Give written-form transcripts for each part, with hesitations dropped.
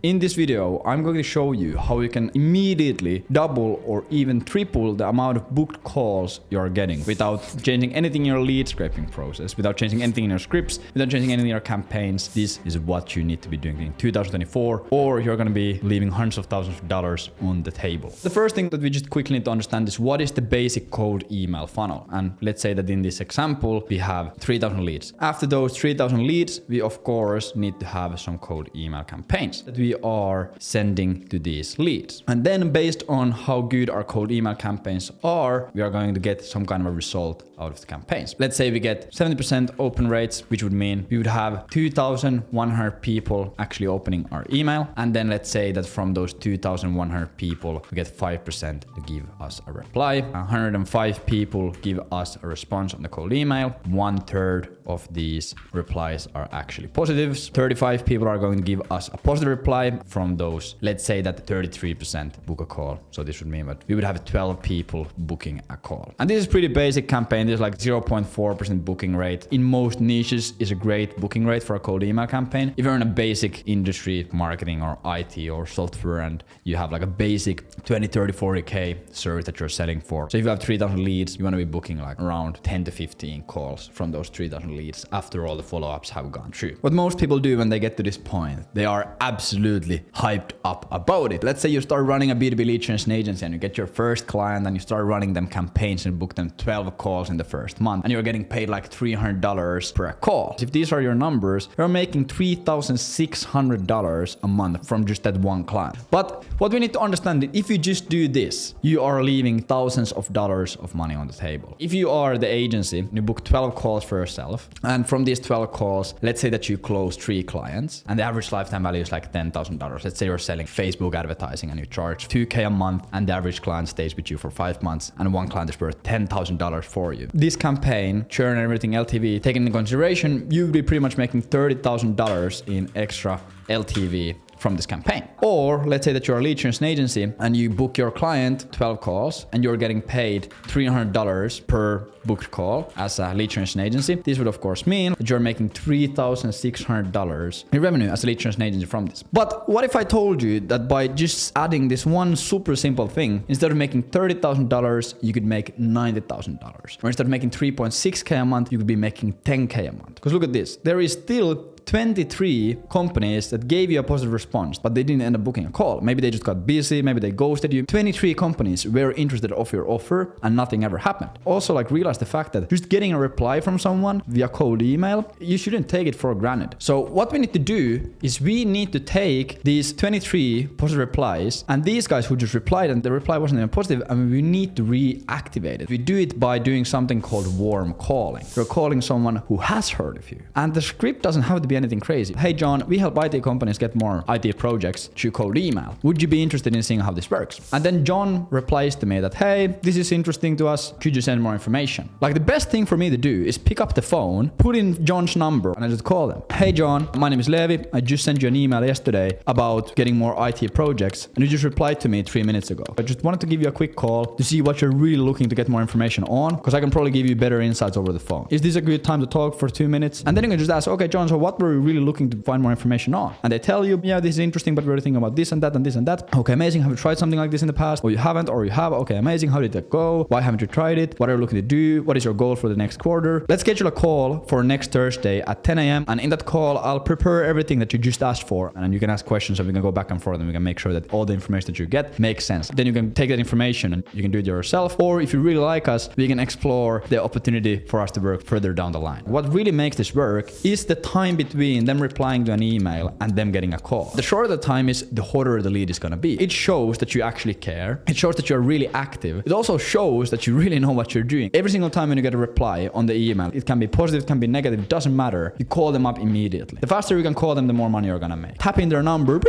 In this video, I'm going to show you how you can immediately double or even triple the amount of booked calls you're getting without changing anything in your lead scraping process, without changing anything in your scripts, without changing anything in your campaigns. This is what you need to be doing in 2024, or you're going to be leaving hundreds of thousands of dollars on the table. The first thing that we just quickly need to understand is what is the basic cold email funnel. And let's say that in this example, we have 3,000 leads. After those 3,000 leads, we of course need to have some cold email campaigns that we are sending to these leads. And then based on how good our cold email campaigns are, we are going to get some kind of a result out of the campaigns. Let's say we get 70% open rates, which would mean we would have 2,100 people actually opening our email. And then let's say that from those 2,100 people, we get 5% to give us a reply. 105 people give us a response on the cold email. 1/3 of these replies are actually positives. 35 people are going to give us a positive reply. From those, let's say that 33% book a call. So this would mean that we would have 12 people booking a call. And this is pretty basic campaign. There's like 0.4% booking rate. In most niches is a great booking rate for a cold email campaign. If you're in a basic industry, marketing or IT or software, and you have like a basic 20, 30, 40K service that you're selling for. So if you have 3,000 leads, you want to be booking like around 10 to 15 calls from those 3,000 leads after all the follow-ups have gone through. What most people do when they get to this point, they are absolutely hyped up about it. Let's say you start running a B2B lead generation agency and you get your first client and you start running them campaigns and book them 12 calls in the first month and you're getting paid like $300 per call. If these are your numbers, you're making $3,600 a month from just that one client. But what we need to understand is if you just do this, you are leaving thousands of dollars of money on the table. If you are the agency, you book 12 calls for yourself, and from these 12 calls, let's say that you close 3 clients and the average lifetime value is like $10,000. Let's say you're selling Facebook advertising and you charge $2,000 a month and the average client stays with you for 5 months and one client is worth $10,000 for you. This campaign, churn and everything, LTV, taken into consideration, you'd be pretty much making $30,000 in extra LTV from this campaign. Or let's say that you're a lead generation agency and you book your client 12 calls and you're getting paid $300 per booked call as a lead generation agency. This would of course mean that you're making $3,600 in revenue as a lead generation agency from this. But what if I told you that by just adding this one super simple thing, instead of making $30,000, you could make $90,000. Or instead of making 3.6K a month, you could be making 10K a month. Because look at this, there is still 23 companies that gave you a positive response, but they didn't end up booking a call. Maybe they just got busy, maybe they ghosted you. 23 companies were interested of your offer and nothing ever happened. Also, like, realize the fact that just getting a reply from someone via cold email, you shouldn't take it for granted. So what we need to do is we need to take these 23 positive replies and these guys who just replied and the reply wasn't even positive, and we need to reactivate it. We do it by doing something called warm calling. You're calling someone who has heard of you. And the script doesn't have to be anything crazy. Hey John, we help IT companies get more IT projects through cold email. Would you be interested in seeing how this works? And then John replies to me that, hey, this is interesting to us. Could you send more information? Like, the best thing for me to do is pick up the phone, put in John's number, and I just call them. Hey John, my name is Levi. I just sent you an email yesterday about getting more IT projects, and you just replied to me 3 minutes ago. I just wanted to give you a quick call to see what you're really looking to get more information on, because I can probably give you better insights over the phone. Is this a good time to talk for 2 minutes? And then you can just ask, okay John, so what were you really looking to find more information on? And they tell you, yeah, this is interesting, but we're thinking about this and that and this and that. Okay, amazing. Have you tried something like this in the past? Or you haven't, or you have? Okay, amazing. How did that go? Why haven't you tried it? What are you looking to do? What is your goal for the next quarter? Let's schedule a call for next Thursday at 10 a.m. And in that call, I'll prepare everything that you just asked for. And then you can ask questions and we can go back and forth and we can make sure that all the information that you get makes sense. Then you can take that information and you can do it yourself. Or if you really like us, we can explore the opportunity for us to work further down the line. What really makes this work is the time between them replying to an email and them getting a call. The shorter the time is, the hotter the lead is going to be. It shows that you actually care. It shows that you're really active. It also shows that you really know what you're doing. Every single time when you get a reply on the email, it can be positive, it can be negative, it doesn't matter. You call them up immediately. The faster you can call them, the more money you're going to make. Tap in their number.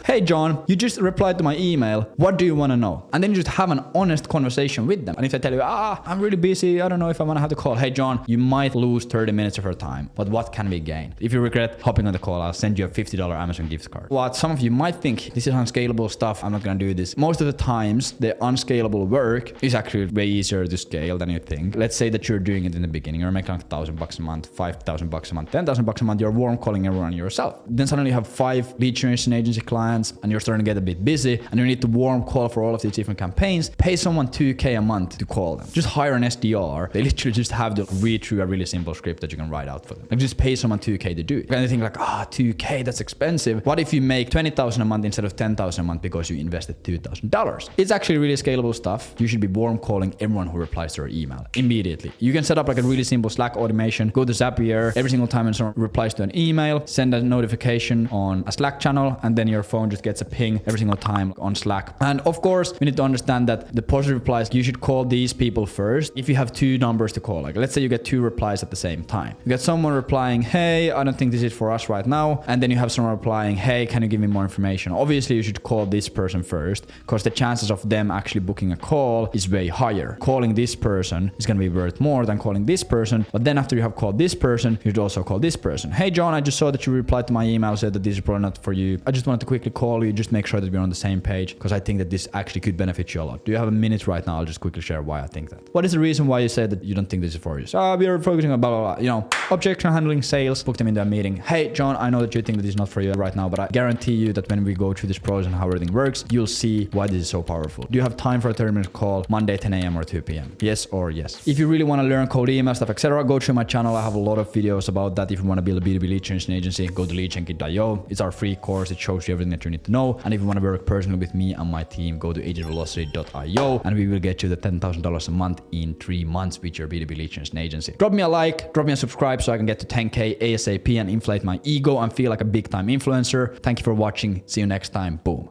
Hey John, you just replied to my email. What do you want to know? And then you just have an honest conversation with them. And if they tell you, I'm really busy, I don't know if I want to have the call. Hey John, you might lose 30 minutes of your time, but what can we gain? If you regret hopping on the call, I'll send you a $50 Amazon gift card. What some of you might think, this is unscalable stuff, I'm not going to do this. Most of the times, the unscalable work is actually way easier to scale than you think. Let's say that you're doing it in the beginning. You're making like $1,000 a month, $5,000 a month, $10,000 a month. You're warm calling everyone yourself. Then suddenly you have 5 lead generation agencies agency clients and you're starting to get a bit busy and you need to warm call for all of these different campaigns, pay someone $2,000 a month to call them. Just hire an SDR. They literally just have to read through a really simple script that you can write out for them. Like just pay someone $2,000 to do it. And they think like, $2,000, that's expensive. What if you make $20,000 a month instead of $10,000 a month because you invested $2,000? It's actually really scalable stuff. You should be warm calling everyone who replies to your email immediately. You can set up like a really simple Slack automation. Go to Zapier. Every single time when someone replies to an email, send a notification on a Slack channel, and then your phone just gets a ping every single time on Slack. And of course, we need to understand that the positive replies, you should call these people first. If you have two numbers to call, like let's say you get two replies at the same time. You get someone replying, hey, I don't think this is for us right now. And then you have someone replying, hey, can you give me more information? Obviously, you should call this person first because the chances of them actually booking a call is way higher. Calling this person is going to be worth more than calling this person. But then after you have called this person, you should also call this person. Hey, John, I just saw that you replied to my email, said that this is probably not for you. I just wanted to quickly call you, just make sure that we're on the same page because I think that this actually could benefit you a lot. Do you have a minute right now? I'll just quickly share why I think that. What is the reason why you said that you don't think this is for you? So we are focusing on blah, blah, blah. You know, objection handling sales, book them into a meeting. Hey, John, I know that you think that this is not for you right now, but I guarantee you that when we go through this process and how everything works, you'll see why this is so powerful. Do you have time for a 30-minute call Monday 10 a.m. or 2 p.m.? Yes or yes. If you really want to learn code email stuff, etc., go through my channel. I have a lot of videos about that. If you want to build a B2B lead generation agency, go to leadgenkit.io. It's our free course. It shows you everything that you need to know. And if you want to work personally with me and my team, go to agentvelocity.io and we will get you the $10,000 a month in 3 months with your B2B lead generation agency. Drop me a like, drop me a subscribe so I can get to 10K ASAP and inflate my ego and feel like a big time influencer. Thank you for watching. See you next time. Boom.